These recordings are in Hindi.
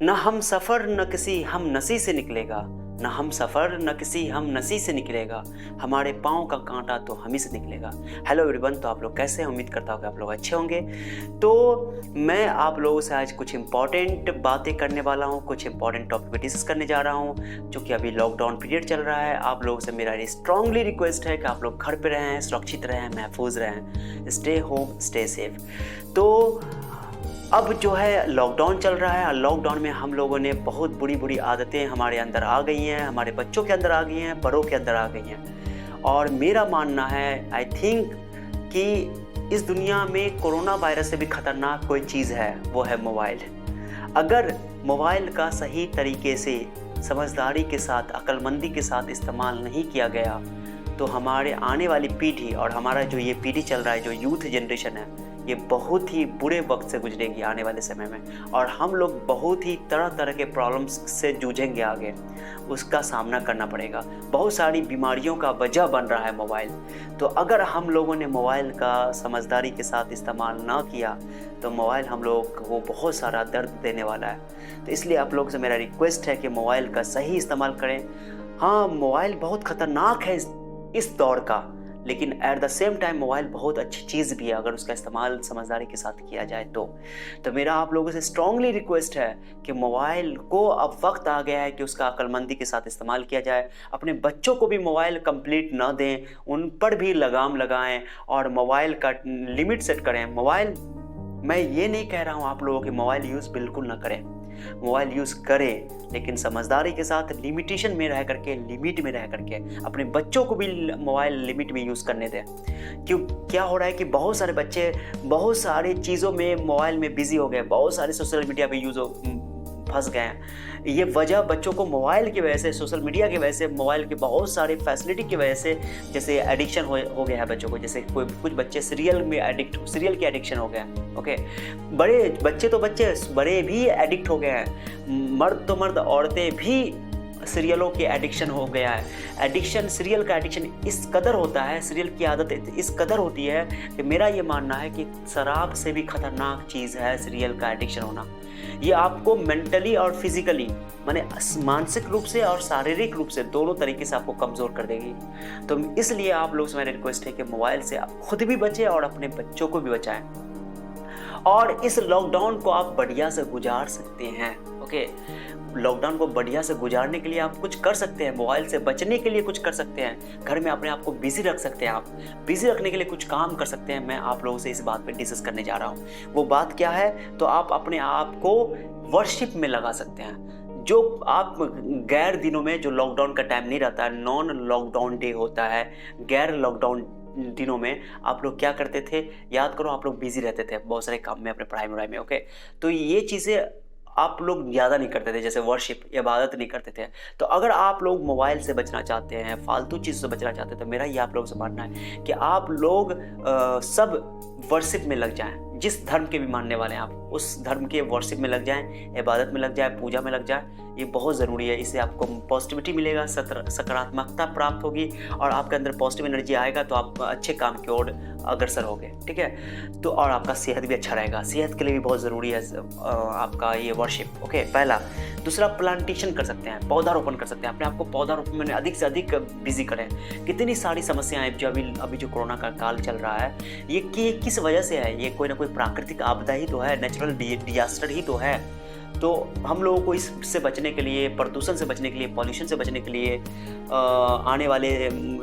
न हम सफ़र न किसी हम नसी से निकलेगा, न हम सफ़र न किसी हम नसी से निकलेगा, हमारे पाँव का कांटा तो हम ही से निकलेगा। हेलो एवरीवन, तो आप लोग कैसे हैं? उम्मीद करता हूँ कि आप लोग अच्छे होंगे। तो मैं आप लोगों से आज कुछ इंपॉर्टेंट बातें करने वाला हूँ, कुछ इंपॉर्टेंट टॉपिक पे डिस्कस करने जा रहा हूँ। चूँकि अभी लॉकडाउन पीरियड चल रहा है, आप लोगों से मेरा स्ट्रांगली रिक्वेस्ट है कि आप लोग घर पे रहें, सुरक्षित रहें, महफूज रहें, स्टे होम स्टे सेफ। तो अब जो है लॉकडाउन चल रहा है और लॉकडाउन में हम लोगों ने बहुत बुरी बुरी आदतें हमारे अंदर आ गई हैं, हमारे बच्चों के अंदर आ गई हैं, बड़ों के अंदर आ गई हैं। और मेरा मानना है, आई थिंक, कि इस दुनिया में कोरोना वायरस से भी खतरनाक कोई चीज़ है, वो है मोबाइल। अगर मोबाइल का सही तरीके से, समझदारी के साथ, अक्लमंदी के साथ इस्तेमाल नहीं किया गया तो हमारे आने वाली पीढ़ी और हमारा जो ये पीढ़ी चल रहा है, जो यूथ जनरेशन है, ये बहुत ही बुरे वक्त से गुजरेगी आने वाले समय में। और हम लोग बहुत ही तरह तरह के प्रॉब्लम्स से जूझेंगे आगे, उसका सामना करना पड़ेगा। बहुत सारी बीमारियों का वजह बन रहा है मोबाइल। तो अगर हम लोगों ने मोबाइल का समझदारी के साथ इस्तेमाल ना किया तो मोबाइल हम लोग को बहुत सारा दर्द देने वाला है। तो इसलिए आप लोगों से मेरा रिक्वेस्ट है कि मोबाइल का सही इस्तेमाल करें। हाँ, मोबाइल बहुत ख़तरनाक है इस दौर का, लेकिन at the same time mobile बहुत अच्छी चीज़ भी है अगर उसका इस्तेमाल समझदारी के साथ किया जाए तो मेरा आप लोगों से स्ट्रांगली रिक्वेस्ट है कि मोबाइल को अब वक्त आ गया है कि उसका अक्लमंदी के साथ इस्तेमाल किया जाए। अपने बच्चों को भी मोबाइल कंप्लीट ना दें, उन पर भी लगाम लगाएं और मोबाइल का लिमिट सेट करें। मोबाइल, मैं ये नहीं कह रहा हूँ आप लोगों के मोबाइल यूज़ बिल्कुल ना करें, मोबाइल यूज़ करें, लेकिन समझदारी के साथ, लिमिटेशन में रह करके, लिमिट में रह करके अपने बच्चों को भी मोबाइल लिमिट में यूज़ करने दें। क्यों, क्या हो रहा है कि बहुत सारे बच्चे बहुत सारी चीज़ों में मोबाइल में बिजी हो गए, बहुत सारे सोशल मीडिया पे फंस गए हैं। ये वजह बच्चों को मोबाइल की वजह से, सोशल मीडिया की वजह से, मोबाइल के बहुत सारे फैसिलिटी की वजह से, जैसे एडिक्शन हो गया है बच्चों को। जैसे कुछ बच्चे सीरियल के एडिक्शन हो गया है। ओके, बड़े बच्चे तो बच्चे, बड़े भी एडिक्ट हो गए हैं। मर्द तो मर्द, औरतें भी सीरियलों के एडिक्शन हो गया है। एडिक्शन, सीरियल का एडिक्शन इस कदर होता है, सीरियल की आदत इस कदर होती है कि मेरा ये मानना है कि शराब से भी खतरनाक चीज़ है सीरियल का एडिक्शन होना। ये आपको मेंटली और फिजिकली, माने मानसिक रूप से और शारीरिक रूप से, दोनों तरीके से आपको कमज़ोर कर देगी। तो इसलिए आप लोग से मेरी रिक्वेस्ट है कि मोबाइल से आप खुद भी बचें और अपने बच्चों को भी बचाएं। और इस लॉकडाउन को आप बढ़िया से गुजार सकते हैं। ओके, लॉकडाउन को बढ़िया से गुजारने के लिए आप कुछ कर सकते हैं, मोबाइल से बचने के लिए कुछ कर सकते हैं, घर में अपने आप को बिजी रख सकते हैं। आप बिजी रखने के लिए कुछ काम कर सकते हैं। मैं आप लोगों से इस बात पे डिस्कस करने जा रहा हूँ। वो बात क्या है? तो आप अपने आप को वर्शिप में लगा सकते हैं। जो आप गैर दिनों में, जो लॉकडाउन का टाइम नहीं रहता है, नॉन लॉकडाउन डे होता है, गैर लॉकडाउन दिनों में आप लोग क्या करते थे? याद करो, आप लोग बिजी रहते थे बहुत सारे काम में, अपने पढ़ाई में। ओके, तो ये चीज़ें आप लोग ज़्यादा नहीं करते थे, जैसे वर्शिप, इबादत नहीं करते थे। तो अगर आप लोग मोबाइल से बचना चाहते हैं, फालतू चीज़ से बचना चाहते हैं, तो मेरा ये आप लोगों से मानना है कि आप लोग सब वर्शिप में लग जाएं। जिस धर्म के भी मानने वाले हैं आप, उस धर्म के वर्शिप में लग जाएं, इबादत में लग जाएं, पूजा में लग जाएं। ये बहुत ज़रूरी है। इससे आपको पॉजिटिविटी मिलेगा, सकारात्मकता प्राप्त होगी और आपके अंदर पॉजिटिव एनर्जी आएगा तो आप अच्छे काम की ओर अग्रसर होगे। ठीक है, तो और आपका सेहत भी अच्छा रहेगा। सेहत के लिए भी बहुत ज़रूरी है आपका ये वर्शिप। ओके, पहला। दूसरा, प्लांटेशन कर सकते हैं, पौधारोपण कर सकते हैं। अपने आप को पौधारोपण में अधिक से अधिक बिजी करें। कितनी सारी समस्याएं जो अभी जो कोरोना का काल चल रहा है, ये किस वजह से है? ये कोई ना कोई प्राकृतिक आपदा ही तो है, नेचुरल डिजास्टर ही तो है। तो हम लोगों को इससे बचने के लिए, प्रदूषण से बचने के लिए, पॉल्यूशन से बचने के लिए, आने वाले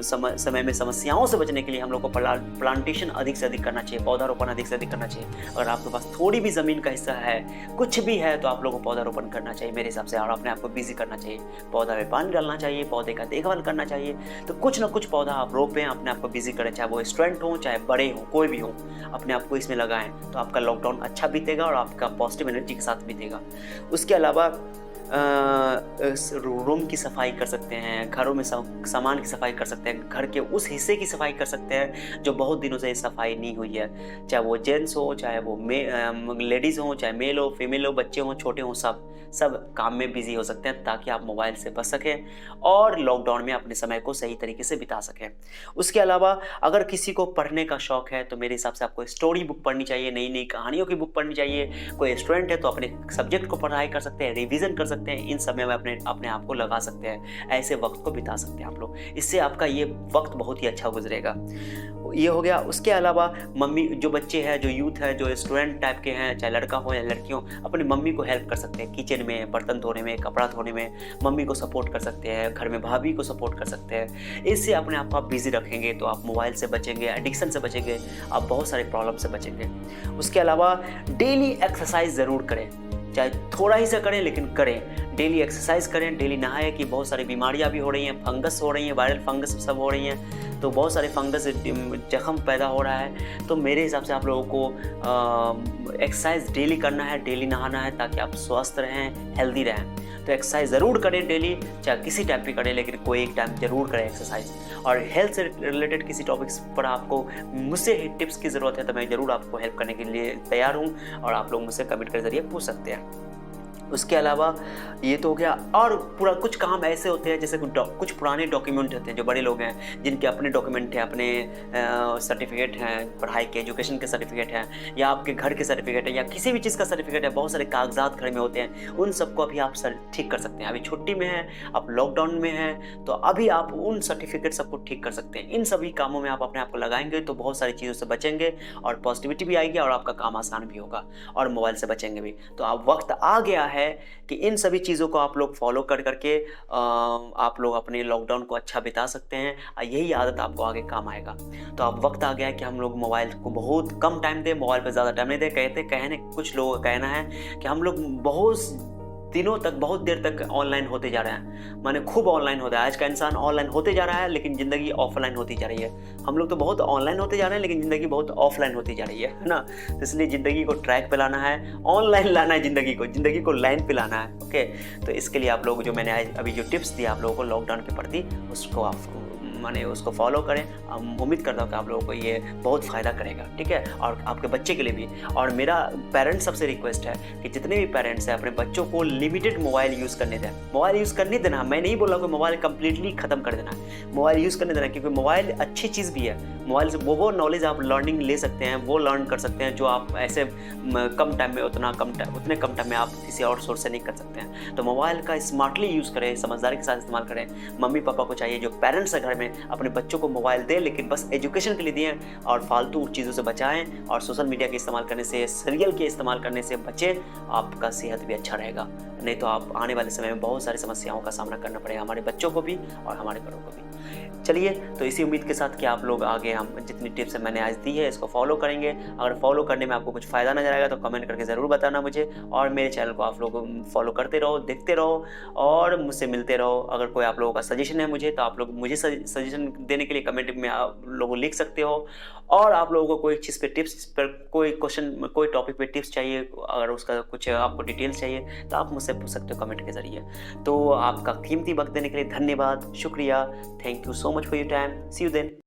समय में समस्याओं से बचने के लिए हम लोग को प्लांटेशन अधिक से अधिक करना चाहिए, पौधारोपण अधिक से अधिक करना चाहिए। अगर आपके पास थोड़ी भी ज़मीन का हिस्सा है, कुछ भी है, तो आप लोगों को पौधारोपण करना चाहिए मेरे हिसाब से, और अपने आप को बिजी करना चाहिए। पौधा में पानी डालना चाहिए, पौधे का देखभाल करना चाहिए। तो कुछ ना कुछ पौधा आप रोपें, अपने आप को बिजी करें, चाहे वो स्टूडेंट हो, चाहे बड़े हों, कोई भी हो, अपने आप को इसमें लगाएं। तो आपका लॉकडाउन अच्छा बीतेगा और आपका पॉजिटिव एनर्जी के साथ बीतेगा। उसके अलावा रूम की सफाई कर सकते हैं, घरों में सामान की सफाई कर सकते हैं, घर के उस हिस्से की सफाई कर सकते हैं जो बहुत दिनों से सफाई नहीं हुई है, चाहे वो जेंट्स हो, चाहे वो लेडीज़ हो, चाहे मेल हो, फीमेल हो, बच्चे हों, छोटे हों, सब काम में बिजी हो सकते हैं, ताकि आप मोबाइल से बच सकें और लॉकडाउन में अपने समय को सही तरीके से बिता सकें। उसके अलावा अगर किसी को पढ़ने का शौक है तो मेरे हिसाब से आपको स्टोरी बुक पढ़नी चाहिए, नई नई कहानियों की बुक पढ़नी चाहिए। कोई स्टूडेंट है तो अपने सब्जेक्ट को पढ़ाई कर सकते हैं, रिवीजन कर सकते हैं, इन समय में अपने आप को लगा सकते हैं, ऐसे वक्त को बिता सकते हैं आप लोग। इससे आपका ये वक्त बहुत ही अच्छा गुजरेगा। ये हो गया। उसके अलावा मम्मी, जो बच्चे हैं, जो यूथ है, जो स्टूडेंट टाइप के हैं, चाहे लड़का हो या लड़की हो, अपनी मम्मी को हेल्प कर सकते हैं किचन में, बर्तन धोने में, कपड़ा धोने में, मम्मी को सपोर्ट कर सकते हैं, घर में भाभी को सपोर्ट कर सकते हैं। इससे अपने आप को आप बिजी रखेंगे तो आप मोबाइल से बचेंगे, एडिक्शन से बचेंगे, आप बहुत सारे प्रॉब्लम से बचेंगे। उसके अलावा डेली एक्सरसाइज ज़रूर करें, चाहे थोड़ा ही से करें लेकिन करें। डेली एक्सरसाइज करें, डेली नहाएं, कि बहुत सारी बीमारियां भी हो रही हैं, फंगस हो रही हैं, वायरल फंगस सब हो रही हैं, तो बहुत सारे फंगस जख्म पैदा हो रहा है। तो मेरे हिसाब से आप लोगों को एक्सरसाइज डेली करना है, डेली नहाना है, ताकि आप स्वस्थ रहें, हेल्दी रहें। तो एक्सरसाइज ज़रूर करें डेली, चाहे किसी टाइम पे करें, लेकिन कोई एक टाइम ज़रूर करें एक्सरसाइज। और हेल्थ से रिलेटेड किसी टॉपिक्स पर आपको मुझसे टिप्स की ज़रूरत है तो मैं ज़रूर आपको हेल्प करने के लिए तैयार हूँ, और आप लोग मुझसे कमेंट के ज़रिए पूछ सकते हैं। उसके अलावा ये तो हो गया। और पूरा कुछ काम ऐसे होते हैं, जैसे कुछ पुराने डॉक्यूमेंट होते हैं, जो बड़े लोग हैं जिनके अपने डॉक्यूमेंट हैं, अपने सर्टिफिकेट हैं, पढ़ाई के, एजुकेशन के सर्टिफिकेट हैं, या आपके घर के सर्टिफिकेट है, या किसी भी चीज़ का सर्टिफिकेट है, बहुत सारे कागजात घर में होते हैं, उन सबको अभी आप ठीक कर सकते हैं। अभी छुट्टी में है, आप लॉकडाउन में हैं, तो अभी आप उन सर्टिफिकेट सबको ठीक कर सकते हैं। इन सभी कामों में आप अपने आप को लगाएंगे तो बहुत सारी चीज़ों से बचेंगे, और पॉजिटिविटी भी आएगी, और आपका काम आसान भी होगा, और मोबाइल से बचेंगे भी। तो अब वक्त आ गया है कि इन सभी चीज़ों को आप लोग फॉलो करके आप लोग अपने लॉकडाउन को अच्छा बिता सकते हैं, और यही आदत आपको आगे काम आएगा। तो अब वक्त आ गया है कि हम लोग मोबाइल को बहुत कम टाइम दें, मोबाइल पर ज़्यादा टाइम नहीं दें। कुछ लोगों का कहना है कि हम लोग बहुत दिनों तक, बहुत देर तक ऑनलाइन होते जा रहे हैं, माने खूब ऑनलाइन होता है। आज का इंसान ऑनलाइन होते जा रहा है, लेकिन ज़िंदगी ऑफलाइन होती जा रही है। हम लोग तो बहुत ऑनलाइन होते जा रहे हैं, लेकिन ज़िंदगी बहुत ऑफलाइन होती जा रही है ना। तो इसलिए ज़िंदगी को ट्रैक पे लाना है, ऑनलाइन लाना है, ज़िंदगी को लाइन पे लाना है। ओके, तो इसके लिए आप लोग, जो मैंने अभी जो टिप्स दिए आप लोगों को लॉकडाउन के प्रति, उसको फॉलो करें। उम्मीद करता हूँ कि आप लोगों को ये बहुत फ़ायदा करेगा, ठीक है, और आपके बच्चे के लिए भी। और मेरा पेरेंट्स सबसे रिक्वेस्ट है कि जितने भी पेरेंट्स हैं, अपने बच्चों को लिमिटेड मोबाइल यूज़ करने दें। मोबाइल यूज़ करने देना, मैं नहीं बोल रहा कि मोबाइल कंप्लीटली ख़त्म कर देना, मोबाइल यूज़ करने देना, क्योंकि मोबाइल अच्छी चीज़ भी है। मोबाइल से वो नॉलेज आप लर्निंग ले सकते हैं, वो लर्न कर सकते हैं जो आप ऐसे कम टाइम में, उतने कम टाइम में आप किसी और सोर्स से नहीं कर सकते हैं। तो मोबाइल का स्मार्टली यूज़ करें, समझदारी के साथ इस्तेमाल करें। मम्मी पापा को चाहिए, जो पेरेंट्स है घर में, अपने बच्चों को मोबाइल दें, लेकिन बस एजुकेशन के लिए दें, और फालतू चीज़ों से बचाएं, और सोशल मीडिया के इस्तेमाल करने से, सीरियल के इस्तेमाल करने से बचें। आपका सेहत भी अच्छा रहेगा, नहीं तो आप आने वाले समय में बहुत सारी समस्याओं का सामना करना पड़ेगा, हमारे बच्चों को भी और हमारे बड़ों को भी। चलिए, तो इसी उम्मीद के साथ कि आप लोग आगे, हम जितनी टिप्स मैंने आज दी है इसको फॉलो करेंगे। अगर फॉलो करने में आपको कुछ फ़ायदा नजर आएगा तो कमेंट करके ज़रूर बताना मुझे, और मेरे चैनल को आप लोग फॉलो करते रहो, देखते रहो, और मुझसे मिलते रहो। अगर कोई आप लोगों का सजेशन है मुझे, तो आप लोग मुझे सजेशन देने के लिए कमेंट में आप लोग लिख सकते हो। और आप लोगों को कोई चीज़ पे टिप्स पर, कोई क्वेश्चन, कोई टॉपिक पे टिप्स चाहिए, अगर उसका कुछ आपको डिटेल्स चाहिए, तो आप मुझसे पूछ सकते हो कमेंट के ज़रिए। तो आपका कीमती वक्त देने के लिए धन्यवाद, शुक्रिया। Thank you so much for your time. See you then.